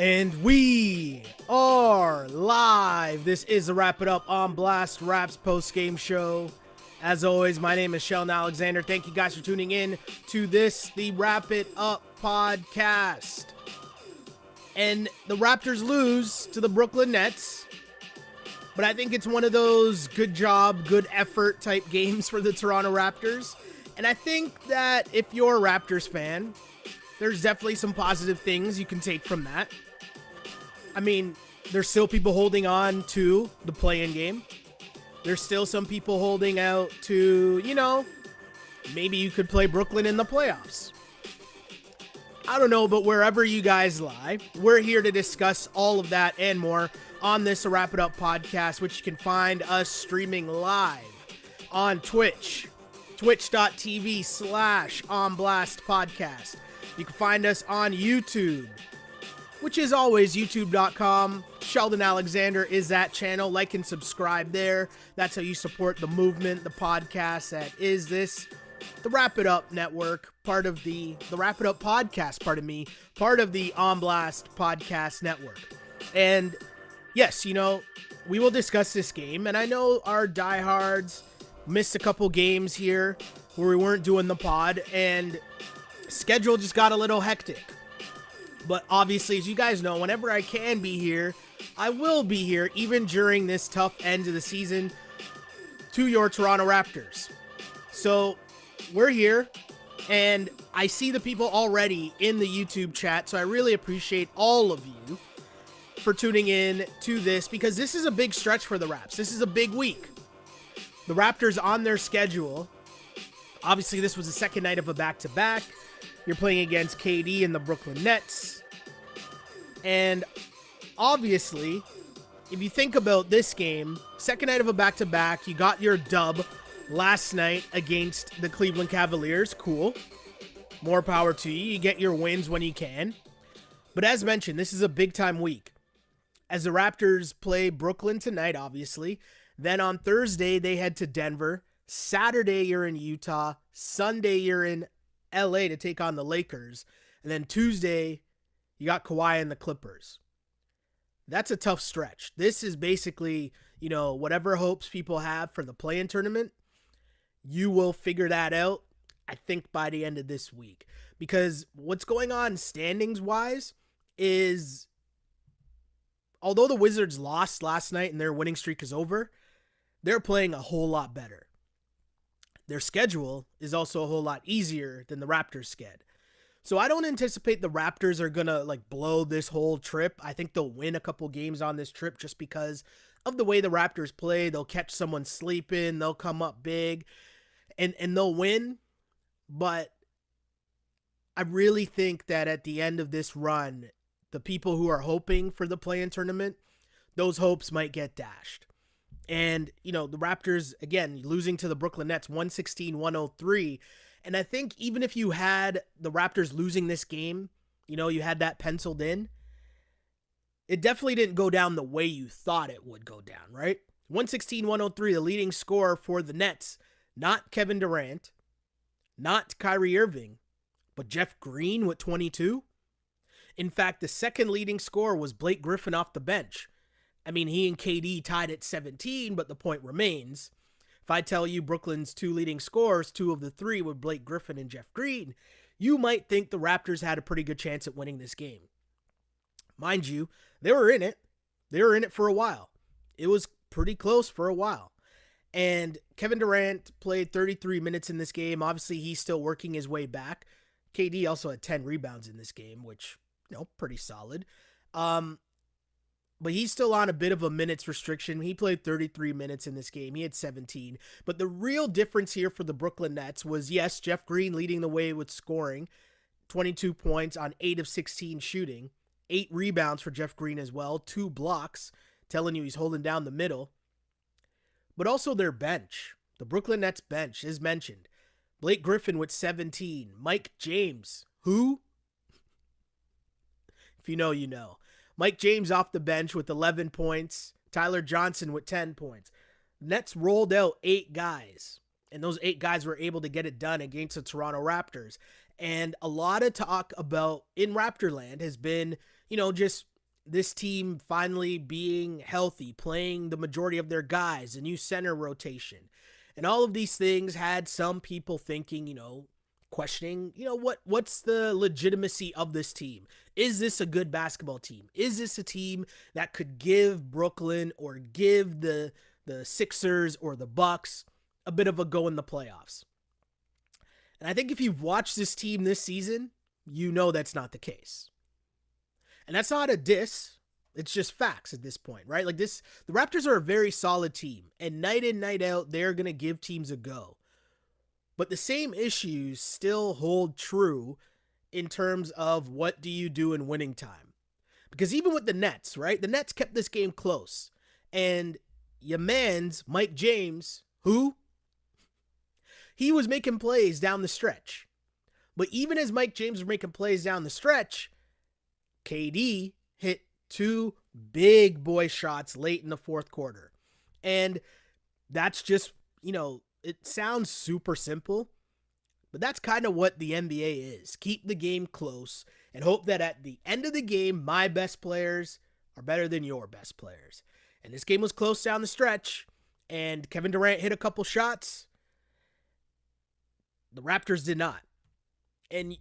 And we are live. This is the Wrap It Up on Blast Raps post-game show. As always, my name is Sheldon Alexander. Thank you guys for tuning in to this, the Wrap It Up podcast. And the Raptors lose to the Brooklyn Nets. But I think it's one of those good job, good effort type games for the Toronto Raptors. And I think that if you're a Raptors fan, there's definitely some positive things you can take from that. I mean, there's still people holding on to the play-in game. There's still some people holding out to, maybe you could play Brooklyn in the playoffs. I don't know, but wherever you guys lie, we're here to discuss all of that and more on this Wrap It Up podcast, which you can find us streaming live on Twitch, twitch.tv/onblastpodcast. You can find us on YouTube, which is always youtube.com. Sheldon Alexander is that channel. Like and subscribe there. That's how you support the movement, the podcast that is this, the Wrap It Up network, part of the Wrap It Up podcast, part of the On Blast podcast network. And yes, we will discuss this game. And I know our diehards missed a couple games here where we weren't doing the pod, and schedule just got a little hectic. But obviously, as you guys know, whenever I can be here, I will be here, even during this tough end of the season, to your Toronto Raptors. So we're here, and I see the people already in the YouTube chat, so I really appreciate all of you for tuning in to this, because this is a big stretch for the Raps. This is a big week. The Raptors on their schedule, obviously this was the second night of a back-to-back. You're playing against KD and the Brooklyn Nets. And obviously, if you think about this game, second night of a back-to-back, you got your dub last night against the Cleveland Cavaliers. Cool. More power to you. You get your wins when you can. But as mentioned, this is a big-time week, as the Raptors play Brooklyn tonight, obviously. Then on Thursday, they head to Denver. Saturday, you're in Utah. Sunday, you're in LA to take on the Lakers. And then Tuesday, you got Kawhi and the Clippers. That's a tough stretch. This is basically, whatever hopes people have for the play-in tournament, you will figure that out, I think, by the end of this week. Because what's going on standings-wise is, although the Wizards lost last night and their winning streak is over, they're playing a whole lot better. Their schedule is also a whole lot easier than the Raptors' sched. So I don't anticipate the Raptors are going to blow this whole trip. I think they'll win a couple games on this trip just because of the way the Raptors play. They'll catch someone sleeping. They'll come up big and they'll win. But I really think that at the end of this run, the people who are hoping for the play-in tournament, those hopes might get dashed. And, the Raptors, again, losing to the Brooklyn Nets 116-103. And I think even if you had the Raptors losing this game, you had that penciled in, it definitely didn't go down the way you thought it would go down, right? 116-103, the leading scorer for the Nets, not Kevin Durant, not Kyrie Irving, but Jeff Green with 22. In fact, the second leading scorer was Blake Griffin off the bench. I mean, he and KD tied at 17, but the point remains. If I tell you Brooklyn's two leading scorers, two of the three were Blake Griffin and Jeff Green, you might think the Raptors had a pretty good chance at winning this game. Mind you, they were in it. They were in it for a while. It was pretty close for a while. And Kevin Durant played 33 minutes in this game. Obviously, he's still working his way back. KD also had 10 rebounds in this game, which, pretty solid. But he's still on a bit of a minutes restriction. He played 33 minutes in this game. He had 17. But the real difference here for the Brooklyn Nets was, yes, Jeff Green leading the way with scoring. 22 points on 8 of 16 shooting. 8 rebounds for Jeff Green as well. 2 blocks, telling you he's holding down the middle. But also their bench. The Brooklyn Nets bench, as mentioned. Blake Griffin with 17. Mike James. Who? If you know, you know. Mike James off the bench with 11 points. Tyler Johnson with 10 points. Nets rolled out 8 guys. And those 8 guys were able to get it done against the Toronto Raptors. And a lot of talk about in Raptorland has been, just this team finally being healthy, playing the majority of their guys, a new center rotation. And all of these things had some people thinking, questioning, what's the legitimacy of this team? Is this a good basketball team? Is this a team that could give Brooklyn or give the Sixers or the Bucks a bit of a go in the playoffs? And I think if you've watched this team this season, you know that's not the case. And that's not a diss. It's just facts at this point, right? Like the Raptors are a very solid team, and night in, night out, they're going to give teams a go. But the same issues still hold true in terms of what do you do in winning time. Because even with the Nets, right? The Nets kept this game close. And your man's Mike James, who? He was making plays down the stretch. But even as Mike James was making plays down the stretch, KD hit 2 big boy shots late in the fourth quarter. And that's just, it sounds super simple, but that's kind of what the NBA is. Keep the game close and hope that at the end of the game, my best players are better than your best players. And this game was close down the stretch, and Kevin Durant hit a couple shots. The Raptors did not. And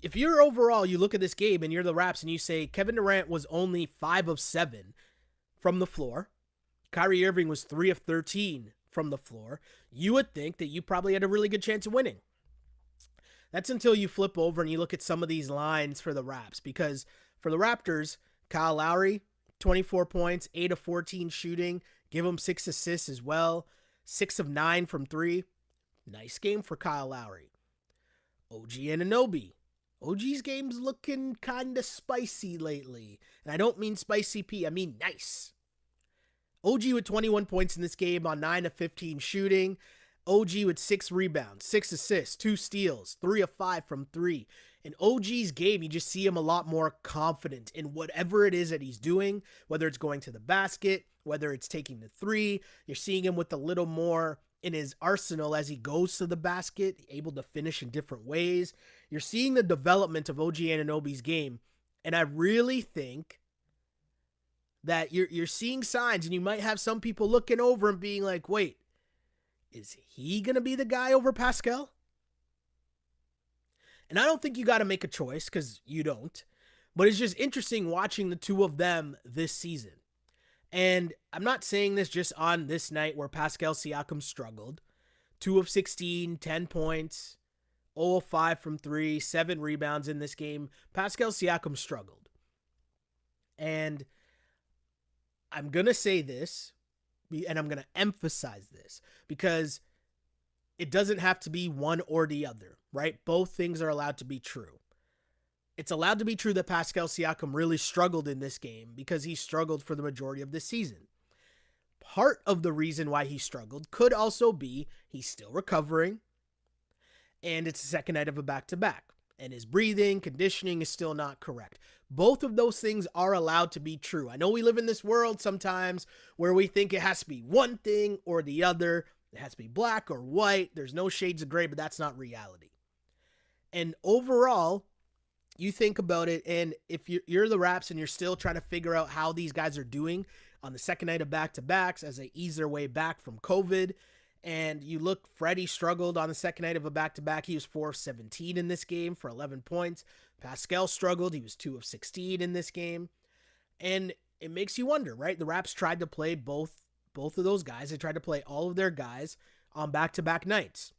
if you're overall, you look at this game and you're the Raps and you say Kevin Durant was only 5 of 7 from the floor. Kyrie Irving was 3 of 13 from the floor. You would think that you probably had a really good chance of winning. That's until you flip over and you look at some of these lines for the Raps. Because for the Raptors, Kyle Lowry, 24 points, 8 of 14 shooting. Give him 6 assists as well. 6 of 9 from 3. Nice game for Kyle Lowry. OG Anunoby. OG's game's looking kind of spicy lately. And I don't mean spicy P, I mean nice. OG with 21 points in this game on 9 of 15 shooting. OG with 6 rebounds, 6 assists, 2 steals, 3 of 5 from 3. In OG's game, you just see him a lot more confident in whatever it is that he's doing, whether it's going to the basket, whether it's taking the 3. You're seeing him with a little more in his arsenal as he goes to the basket, able to finish in different ways. You're seeing the development of OG Anunoby's game, and I really think that you're seeing signs, and you might have some people looking over and being like, wait, is he going to be the guy over Pascal? And I don't think you got to make a choice, because you don't, but it's just interesting watching the two of them this season. And I'm not saying this just on this night where Pascal Siakam struggled. 2 of 16, 10 points, 0 of 5 from 3, 7 rebounds in this game. Pascal Siakam struggled. And I'm going to say this, and I'm going to emphasize this, because it doesn't have to be one or the other, right? Both things are allowed to be true. It's allowed to be true that Pascal Siakam really struggled in this game because he struggled for the majority of the season. Part of the reason why he struggled could also be he's still recovering, and it's the second night of a back-to-back, and his breathing, conditioning is still not correct. Both of those things are allowed to be true. I know we live in this world sometimes where we think it has to be one thing or the other. It has to be black or white. There's no shades of gray, but that's not reality. And overall, you think about it, and if you're the Raps and you're still trying to figure out how these guys are doing on the second night of back-to-backs as they ease their way back from COVID, and you look, Freddie struggled on the second night of a back-to-back. He was 4 of 17 in this game for 11 points. Pascal struggled. He was 2 of 16 in this game. And it makes you wonder, right? The Raps tried to play both of those guys. They tried to play all of their guys on back-to-back nights.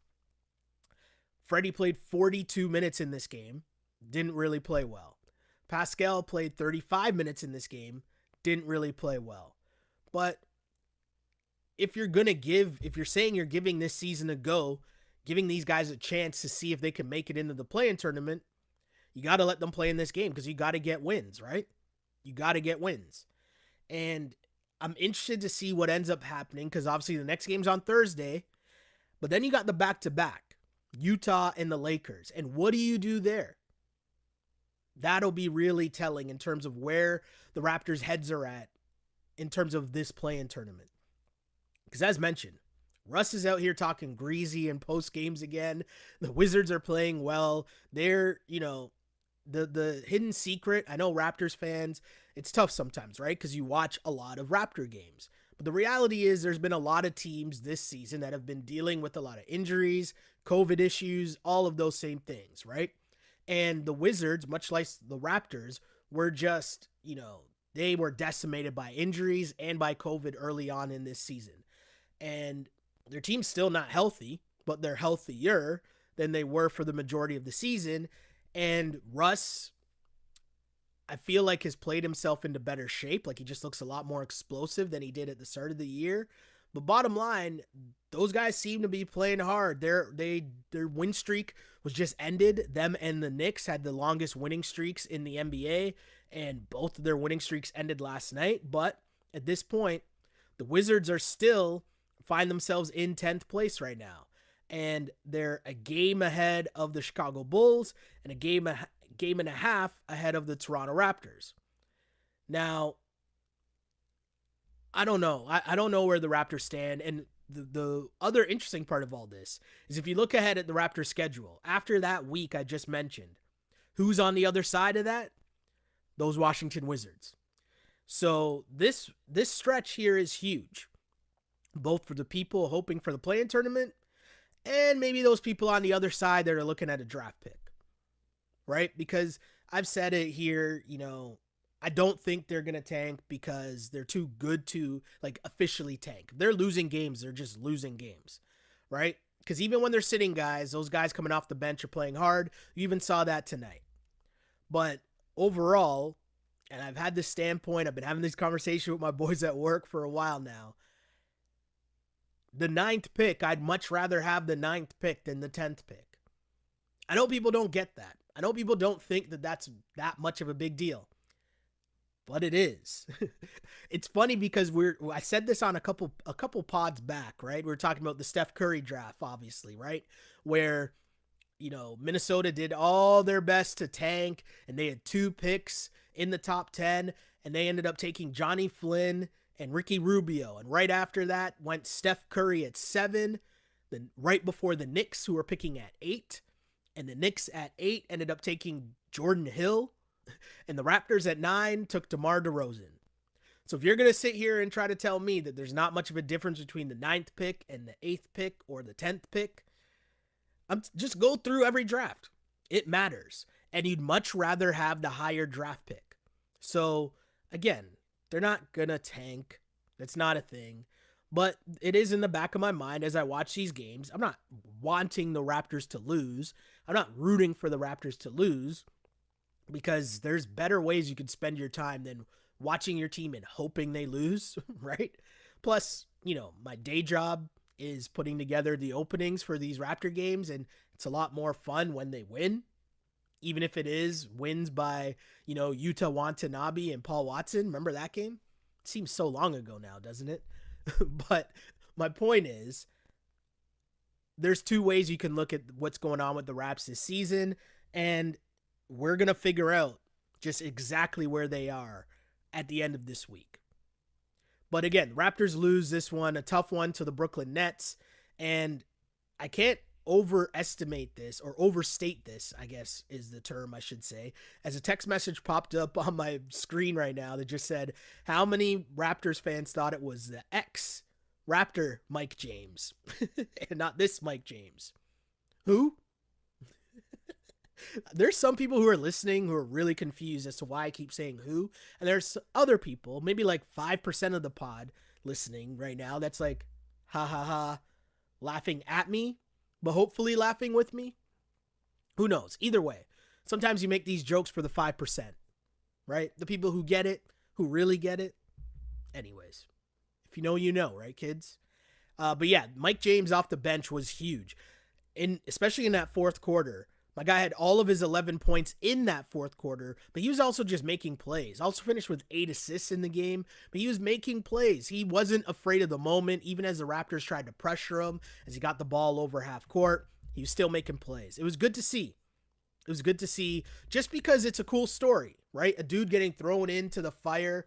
Freddie played 42 minutes in this game. Didn't really play well. Pascal played 35 minutes in this game. Didn't really play well. But if you're saying you're giving this season a go, giving these guys a chance to see if they can make it into the play-in tournament, you got to let them play in this game because you got to get wins, right? You got to get wins. And I'm interested to see what ends up happening because obviously the next game's on Thursday, but then you got the back-to-back, Utah and the Lakers. And what do you do there? That'll be really telling in terms of where the Raptors' heads are at in terms of this play-in tournament. Because as mentioned, Russ is out here talking greasy in post games again. The Wizards are playing well. They're the hidden secret, I know Raptors fans, it's tough sometimes, right? Because you watch a lot of Raptor games. But the reality is there's been a lot of teams this season that have been dealing with a lot of injuries, COVID issues, all of those same things, right? And the Wizards, much like the Raptors, were just, they were decimated by injuries and by COVID early on in this season. And their team's still not healthy, but they're healthier than they were for the majority of the season. And Russ, I feel like, has played himself into better shape. Like, he just looks a lot more explosive than he did at the start of the year. But bottom line, those guys seem to be playing hard. Their win streak was just ended. Them and the Knicks had the longest winning streaks in the NBA, and both of their winning streaks ended last night. But at this point, the Wizards are still find themselves in 10th place right now. And they're a game ahead of the Chicago Bulls and a game and a half ahead of the Toronto Raptors. Now, I don't know. I don't know where the Raptors stand. And the other interesting part of all this is if you look ahead at the Raptors schedule, after that week I just mentioned, who's on the other side of that? Those Washington Wizards. So this stretch here is huge, both for the people hoping for the play-in tournament and maybe those people on the other side that are looking at a draft pick, right? Because I've said it here, I don't think they're going to tank because they're too good to officially tank. If they're losing games, they're just losing games, right? Because even when they're sitting guys, those guys coming off the bench are playing hard. You even saw that tonight. But overall, and I've had this standpoint, I've been having this conversation with my boys at work for a while now. The 9th pick, I'd much rather have the 9th pick than the 10th pick. I know people don't get that. I know people don't think that that's that much of a big deal. But it is. It's funny because I said this on a couple pods back, right? We were talking about the Steph Curry draft, obviously, right? Where, Minnesota did all their best to tank, and they had 2 picks in the top 10, and they ended up taking Johnny Flynn and Ricky Rubio. And right after that went Steph Curry at 7, then right before the Knicks, who were picking at 8. And the Knicks at 8 ended up taking Jordan Hill. And the Raptors at 9 took DeMar DeRozan. So if you're going to sit here and try to tell me that there's not much of a difference between the 9th pick and the 8th pick or the 10th pick, just go through every draft. It matters. And you'd much rather have the higher draft pick. So again, they're not going to tank. That's not a thing. But it is in the back of my mind as I watch these games. I'm not wanting the Raptors to lose. I'm not rooting for the Raptors to lose, because there's better ways you could spend your time than watching your team and hoping they lose, right? Plus, my day job is putting together the openings for these Raptor games, and it's a lot more fun when they win, even if it is wins by, Yuta Watanabe and Paul Watson. Remember that game? It seems so long ago now, doesn't it? But my point is, there's 2 ways you can look at what's going on with the Raps this season, and we're going to figure out just exactly where they are at the end of this week. But again, Raptors lose this one, a tough one, to the Brooklyn Nets. And I can't overestimate this, or overstate this, I guess is the term I should say, as a text message popped up on my screen right now that just said, how many Raptors fans thought it was the ex-Raptor Mike James and not this Mike James? Who? There's some people who are listening who are really confused as to why I keep saying who. And there's other people, maybe 5% of the pod listening right now, that's like, ha ha ha, laughing at me, but hopefully laughing with me. Who knows? Either way, sometimes you make these jokes for the 5%, right? The people who get it, who really get it. Anyways, if you know, right, kids? But yeah, Mike James off the bench was huge. Especially in that 4th quarter. My guy had all of his 11 points in that 4th quarter, but he was also just making plays. Also finished with 8 assists in the game, but he was making plays. He wasn't afraid of the moment, even as the Raptors tried to pressure him, as he got the ball over half court. He was still making plays. It was good to see. It was good to see, just because it's a cool story, right? A dude getting thrown into the fire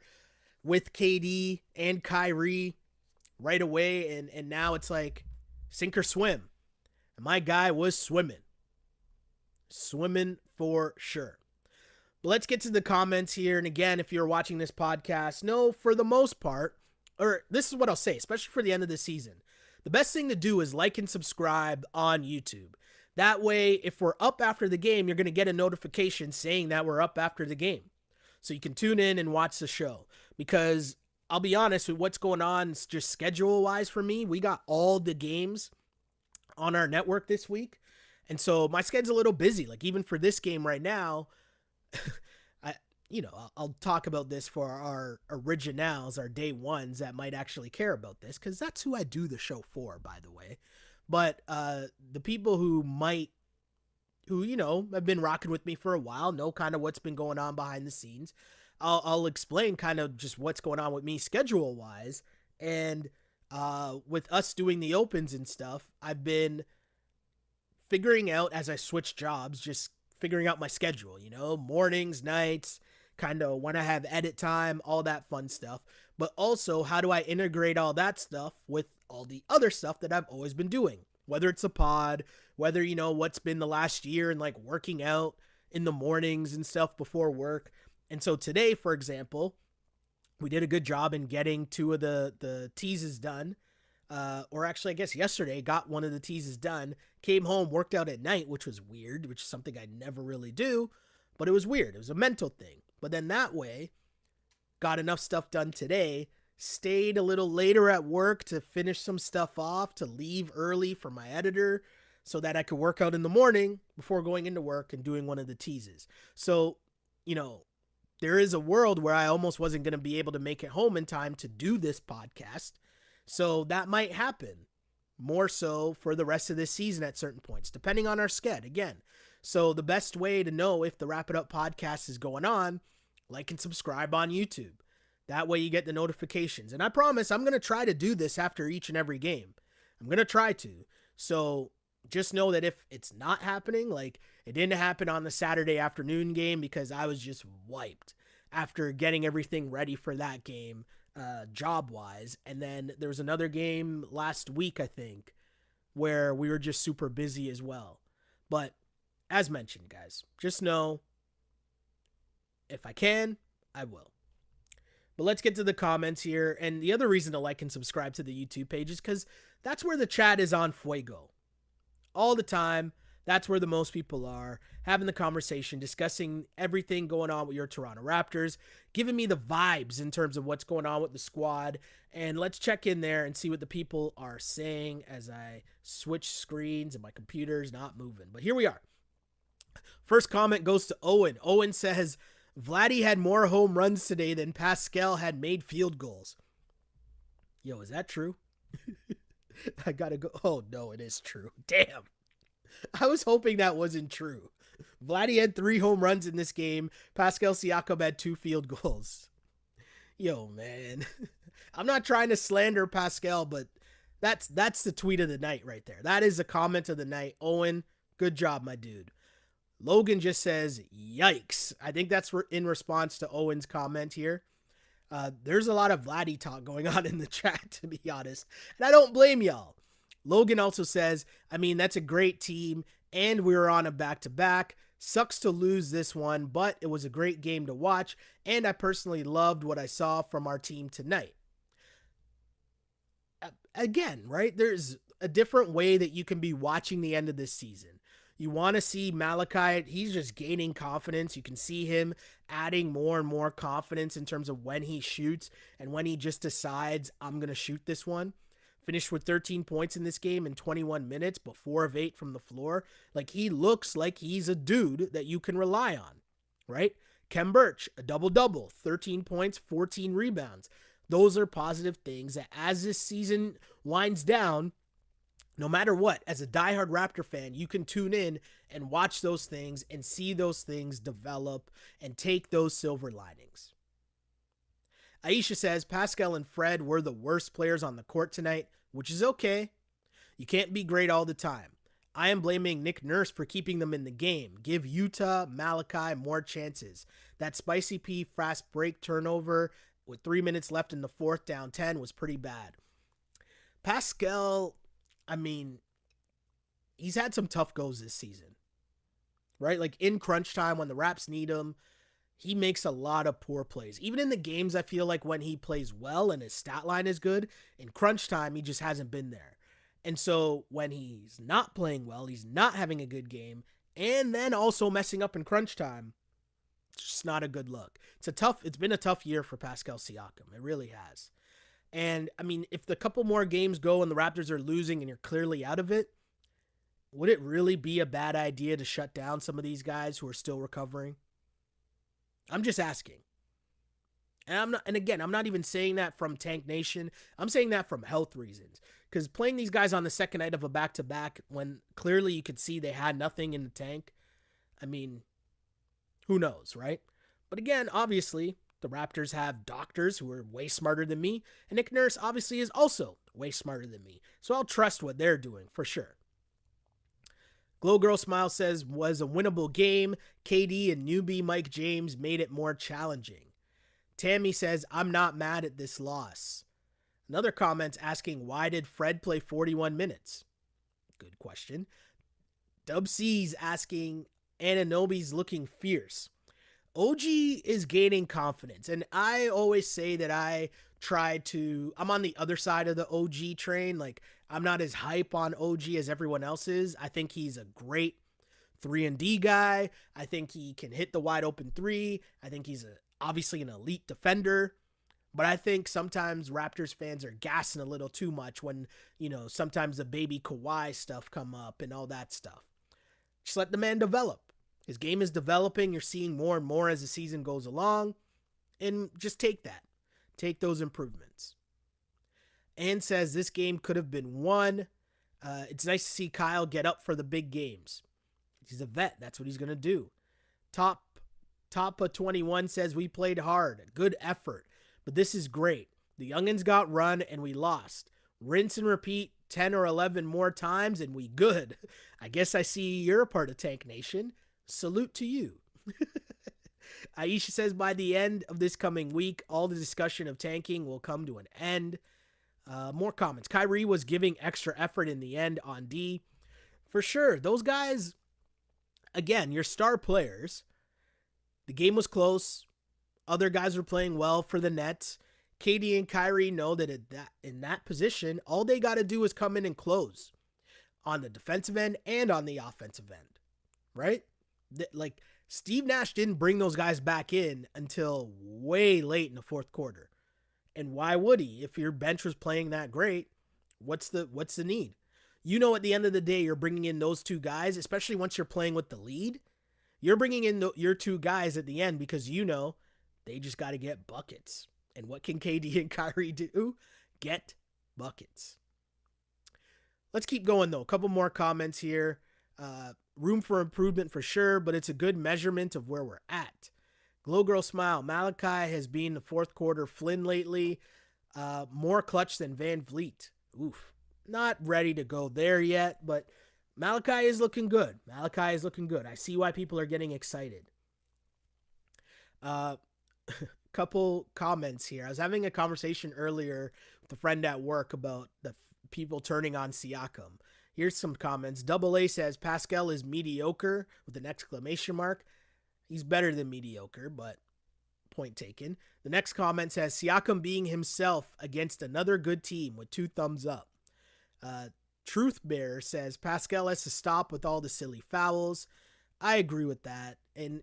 with KD and Kyrie right away, and now it's like sink or swim. And my guy was swimming for sure. But let's get to the comments here. And again, if you're watching this podcast, no, for the most part, or this is what I'll say, especially for the end of the season, the best thing to do is like and subscribe on YouTube. That way, if we're up after the game, you're going to get a notification saying that we're up after the game. So you can tune in and watch the show. Because I'll be honest with what's going on just schedule-wise for me. We got all the games on our network this week. And so my schedule's a little busy. Like even for this game right now, I'll talk about this for our originals, our day ones that might actually care about this, because that's who I do the show for, by the way. But the people who have been rocking with me for a while, know kind of what's been going on behind the scenes. I'll explain kind of just what's going on with me schedule-wise. And with us doing the opens and stuff, I've been figuring out as I switch jobs, just figuring out my schedule, mornings, nights, kind of when I have edit time, all that fun stuff. But also, how do I integrate all that stuff with all the other stuff that I've always been doing? Whether it's a pod, whether, what's been the last year and like working out in the mornings and stuff before work. And so today, for example, we did a good job in getting 2 of the teases done. Or actually, I guess yesterday, got one of the teases done, came home, worked out at night, which was weird, which is something I never really do, but it was weird. It was a mental thing. But then that way, got enough stuff done today, stayed a little later at work to finish some stuff off, to leave early for my editor so that I could work out in the morning before going into work and doing one of the teases. So, there is a world where I almost wasn't going to be able to make it home in time to do this podcast. So that might happen more so for the rest of this season at certain points, depending on our sched again. So the best way to know if the Wrap It Up podcast is going on, like and subscribe on YouTube. That way you get the notifications. And I promise I'm going to try to do this after each and every game. I'm going to try to. So just know that if it's not happening, like it didn't happen on the Saturday afternoon game because I was just wiped after getting everything ready for that game, job-wise. And then there was another game last week, I think, where we were just super busy as well. But as mentioned, guys, just know if I can, I will. But let's get to the comments here. And the other reason to like and subscribe to the YouTube page is because that's where the chat is on fuego. All the time. That's where the most people are, having the conversation, discussing everything going on with your Toronto Raptors, giving me the vibes in terms of what's going on with the squad. And let's check in there and see what the people are saying as I switch screens and my computer's not moving. But here we are. First comment goes to Owen. Owen says, Vladdy had more home runs today than Pascal had made field goals. Yo, is that true? I gotta go. Oh, no, it is true. Damn. I was hoping that wasn't true. Vladdy had 3 home runs in this game. Pascal Siakam had 2 field goals. Yo, man. I'm not trying to slander Pascal, but that's the tweet of the night right there. That is the comment of the night. Owen, good job, my dude. Logan just says, yikes. I think that's in response to Owen's comment here. There's a lot of Vladdy talk going on in the chat, to be honest. And I don't blame y'all. Logan also says, I mean, that's a great team, and we were on a back-to-back. Sucks to lose this one, but it was a great game to watch, and I personally loved what I saw from our team tonight. Again, right? There's a different way that you can be watching the end of this season. You want to see Malachi, he's just gaining confidence. You can see him adding more and more confidence in terms of when he shoots and when he just decides, I'm going to shoot this one. Finished with 13 points in this game in 21 minutes, but 4 of 8 from the floor. Like, he looks like he's a dude that you can rely on, right? Kem Birch, a double-double, 13 points, 14 rebounds. Those are positive things that as this season winds down, no matter what, as a diehard Raptor fan, you can tune in and watch those things and see those things develop and take those silver linings. Aisha says, Pascal and Fred were the worst players on the court tonight, which is okay. You can't be great all the time. I am blaming Nick Nurse for keeping them in the game. Give Utah, Malachi more chances. That Spicy P fast break turnover with 3 minutes left in the fourth down 10 was pretty bad. Pascal, I mean, he's had some tough goes this season, right? Like in crunch time when the Raps need him, he makes a lot of poor plays. Even in the games, I feel like when he plays well and his stat line is good, in crunch time, he just hasn't been there. And so when he's not playing well, he's not having a good game, and then also messing up in crunch time, it's just not a good look. It's been a tough year for Pascal Siakam. It really has. And I mean, if the couple more games go and the Raptors are losing and you're clearly out of it, would it really be a bad idea to shut down some of these guys who are still recovering? I'm just asking. And again, I'm not even saying that from Tank Nation. I'm saying that from health reasons. Because playing these guys on the second night of a back-to-back when clearly you could see they had nothing in the tank, I mean, who knows, right? But again, obviously, the Raptors have doctors who are way smarter than me, and Nick Nurse obviously is also way smarter than me. So I'll trust what they're doing for sure. Glow Girl Smile says, was a winnable game. KD and newbie Mike James made it more challenging. Tammy says, I'm not mad at this loss. Another comment asking, why did Fred play 41 minutes? Good question. Dub C's asking, Anunoby's looking fierce. OG is gaining confidence, and I always say that I'm on the other side of the OG train. Like, I'm not as hype on OG as everyone else is. I think he's a great 3-and-D guy. I think he can hit the wide open three. I think he's obviously an elite defender. But I think sometimes Raptors fans are gassing a little too much when, sometimes the baby Kawhi stuff come up and all that stuff. Just let the man develop. His game is developing. You're seeing more and more as the season goes along. And just take that. Take those improvements. Ann says this game could have been won. It's nice to see Kyle get up for the big games. He's a vet. That's what he's going to do. Top of 21 says we played hard. Good effort. But this is great. The youngins got run and we lost. Rinse and repeat 10 or 11 more times and we good. I guess I see you're a part of Tank Nation. Salute to you. Aisha says by the end of this coming week, all the discussion of tanking will come to an end. More comments. Kyrie was giving extra effort in the end on D. For sure. Those guys, again, your star players. The game was close. Other guys were playing well for the Nets. KD and Kyrie know that in that position, all they got to do is come in and close on the defensive end and on the offensive end, right? Like, Steve Nash didn't bring those guys back in until way late in the fourth quarter. And why would he? If your bench was playing that great, what's the need? At the end of the day, you're bringing in those two guys, especially once you're playing with the lead. You're bringing in your two guys at the end because they just got to get buckets. And what can KD and Kyrie do? Get buckets. Let's keep going, though. A couple more comments here. Room for improvement for sure, but it's a good measurement of where we're at. Glow Girl Smile. Malachi has been the fourth quarter Flynn lately. More clutch than Van Vliet. Oof. Not ready to go there yet, but Malachi is looking good. I see why people are getting excited. Couple comments here. I was having a conversation earlier with a friend at work about the people turning on Siakam. Here's some comments. Double A says Pascal is mediocre with an exclamation mark. He's better than mediocre, but point taken. The next comment says Siakam being himself against another good team with 2 thumbs up. Truth Bearer says Pascal has to stop with all the silly fouls. I agree with that. And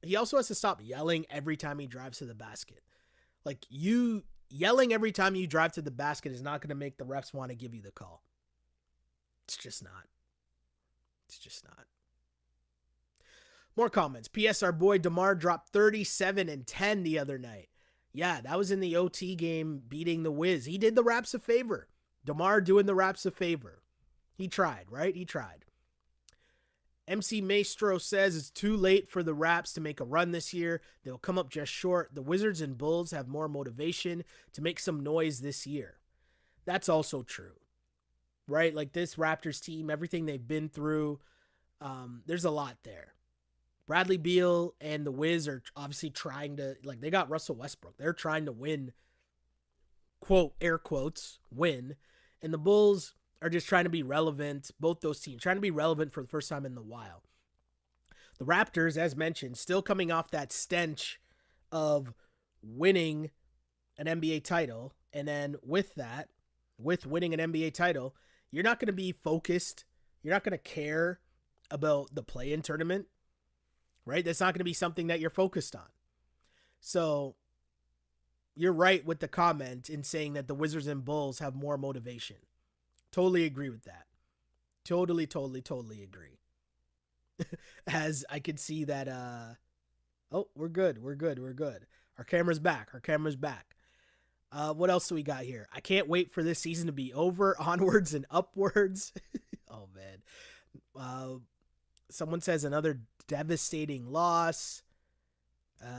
he also has to stop yelling every time he drives to the basket. Like, you yelling every time you drive to the basket is not going to make the refs want to give you the call. It's just not. More comments. P.S. Our boy DeMar dropped 37 and 10 the other night. Yeah, that was in the OT game beating the Wiz. He did the Raps a favor. DeMar doing the Raps a favor. He tried, right? He tried. MC Maestro says it's too late for the Raps to make a run this year. They'll come up just short. The Wizards and Bulls have more motivation to make some noise this year. That's also true, right? Like, this Raptors team, everything they've been through, there's a lot there. Bradley Beal and the Wiz are obviously trying to, like, they got Russell Westbrook. They're trying to win, quote, air quotes, win. And the Bulls are just trying to be relevant, both those teams, trying to be relevant for the first time in a while. The Raptors, as mentioned, still coming off that stench of winning an NBA title. And then with winning an NBA title, you're not going to be focused. You're not going to care about the play-in tournament, right? That's not going to be something that you're focused on. So you're right with the comment in saying that the Wizards and Bulls have more motivation. Totally agree with that. Totally agree. As I could see that, oh, we're good. Our camera's back. What else do we got here? I can't wait for this season to be over. Onwards and upwards. Oh, man. Someone says another devastating loss.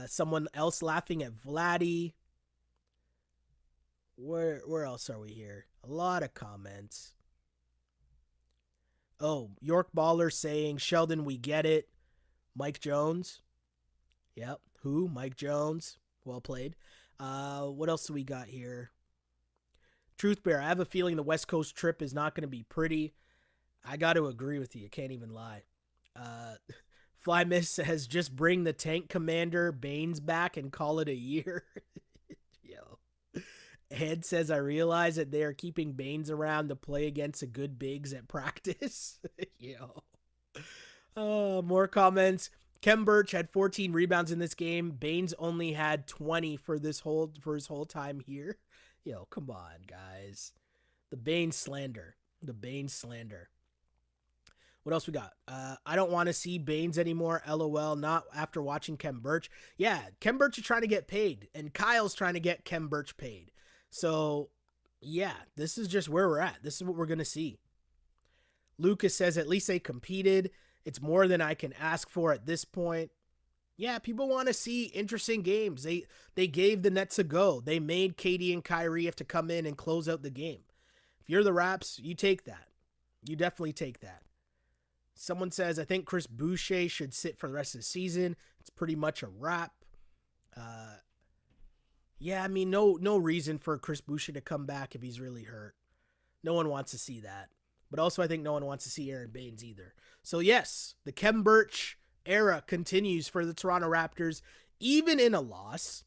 Someone else laughing at Vladdy. Where else are we here? A lot of comments. Oh, York Baller saying, Sheldon, we get it. Mike Jones. Yep. Who? Mike Jones. Well played. What else do we got here? Truth Bear, I have a feeling the West Coast trip is not going to be pretty. I got to agree with you. Can't even lie. Fly Miss says, just bring the tank commander Baines back and call it a year. Yo. Ed says, I realize that they are keeping Baines around to play against the good bigs at practice. Yo. More comments. Kem Birch had 14 rebounds in this game. Baines only had 20 for his whole time here. Yo, come on, guys. The Baines slander. What else we got? I don't want to see Baines anymore. LOL. Not after watching Kem Birch. Yeah, Kem Birch is trying to get paid, and Kyle's trying to get Kem Birch paid. So, yeah, this is just where we're at. This is what we're going to see. Lucas says, at least they competed. It's more than I can ask for at this point. Yeah, people want to see interesting games. They gave the Nets a go. They made KD and Kyrie have to come in and close out the game. If you're the Raps, you take that. You definitely take that. Someone says, I think Chris Boucher should sit for the rest of the season. It's pretty much a wrap. Yeah, I mean, no reason for Chris Boucher to come back if he's really hurt. No one wants to see that. But also, I think no one wants to see Aaron Baines either. So, yes, the Kem Birch era continues for the Toronto Raptors. Even in a loss,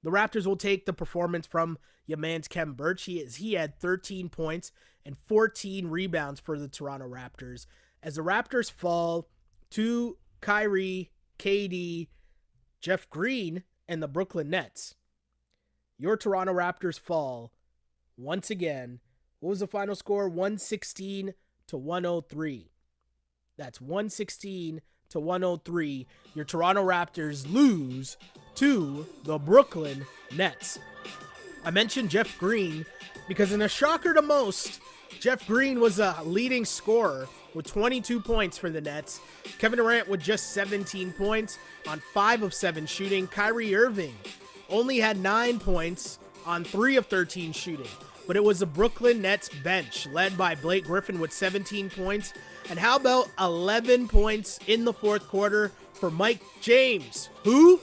the Raptors will take the performance from your man's Kem Birch. He had 13 points and 14 rebounds for the Toronto Raptors. As the Raptors fall to Kyrie, KD, Jeff Green, and the Brooklyn Nets, your Toronto Raptors fall once again. What was the final score? 116-103. That's 116-103. Your Toronto Raptors lose to the Brooklyn Nets. I mentioned Jeff Green because in a shocker to most, Jeff Green was a leading scorer with 22 points for the Nets. Kevin Durant with just 17 points on 5 of 7 shooting. Kyrie Irving only had 9 points on 3 of 13 shooting. But it was the Brooklyn Nets bench led by Blake Griffin with 17 points. And how about 11 points in the fourth quarter for Mike James? Who?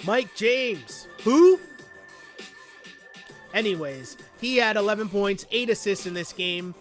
Mike James. Who? Anyways, he had 11 points, 8 assists in this game,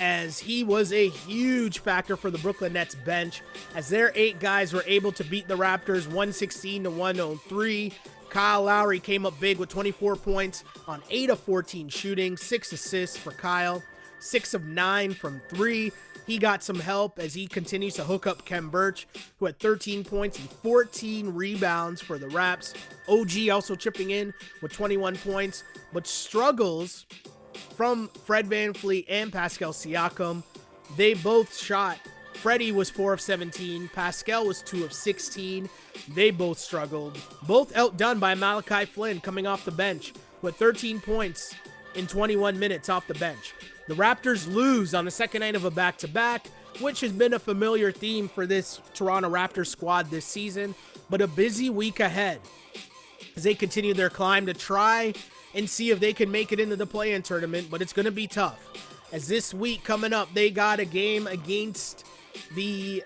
as he was a huge factor for the Brooklyn Nets bench, as their 8 guys were able to beat the Raptors 116-103. Kyle Lowry came up big with 24 points on 8 of 14 shooting, 6 assists for Kyle, 6 of 9 from 3. He got some help as he continues to hook up Kem Birch, who had 13 points and 14 rebounds for the Raps. OG also chipping in with 21 points, but struggles from Fred VanVleet and Pascal Siakam. They both shot. Freddie was 4 of 17. Pascal was 2 of 16. They both struggled. Both outdone by Malachi Flynn coming off the bench with 13 points in 21 minutes off the bench. The Raptors lose on the second night of a back-to-back, which has been a familiar theme for this Toronto Raptors squad this season, but a busy week ahead as they continue their climb to try and see if they can make it into the play-in tournament, but it's going to be tough. As this week coming up, they got a game against the...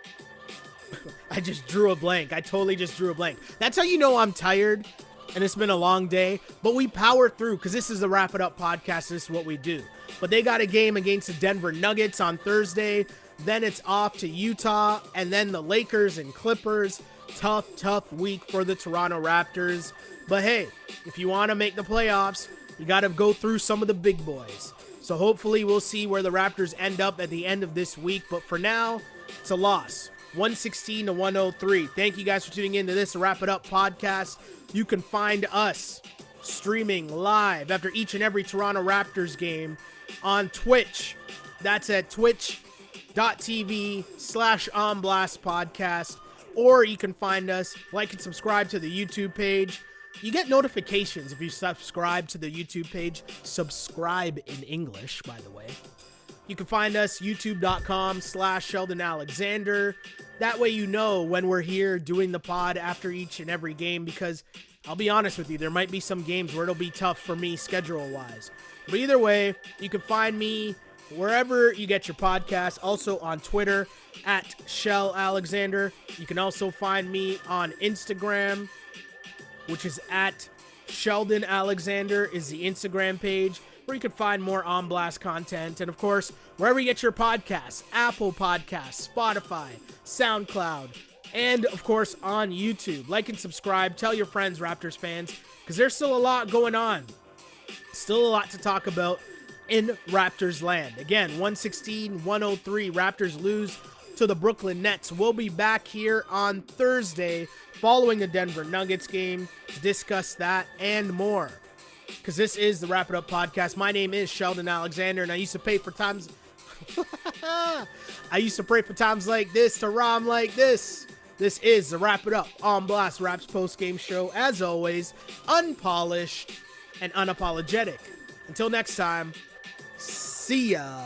I just drew a blank. I totally just drew a blank. That's how you know I'm tired and it's been a long day, but we power through because this is the Wrap It Up podcast. This is what we do. But they got a game against the Denver Nuggets on Thursday. Then it's off to Utah, and then the Lakers and Clippers. Tough week for the Toronto Raptors. But hey, if you want to make the playoffs, you got to go through some of the big boys. So hopefully we'll see where the Raptors end up at the end of this week. But for now, it's a loss. 116 to 103. Thank you guys for tuning in to this Wrap It Up podcast. You can find us streaming live after each and every Toronto Raptors game on Twitch. That's at twitch.tv/OnBlastPodcast. Or you can find us, like and subscribe to the YouTube page. You get notifications if you subscribe to the YouTube page. Subscribe in English, by the way. You can find us youtube.com/Sheldon Alexander. That way you know when we're here doing the pod after each and every game, because I'll be honest with you, there might be some games where it'll be tough for me schedule-wise. But either way, you can find me wherever you get your podcasts, also on Twitter at Shell Alexander. You can also find me on Instagram, which is at Sheldon Alexander is the Instagram page, where you can find more On Blast content. And of course, wherever you get your podcasts, Apple Podcasts, Spotify, SoundCloud, and of course on YouTube. Like and subscribe, tell your friends, Raptors fans, because there's still a lot going on. Still a lot to talk about in Raptors land. Again, 116-103, Raptors lose to the Brooklyn Nets. We'll be back here on Thursday following the Denver Nuggets game to discuss that and more, because this is the Wrap It Up podcast. My name is Sheldon Alexander, and I used to pray for times like this to rhyme like this. This is the Wrap It Up On Blast Raps post-game show, as always, unpolished and unapologetic. Until next time, see ya.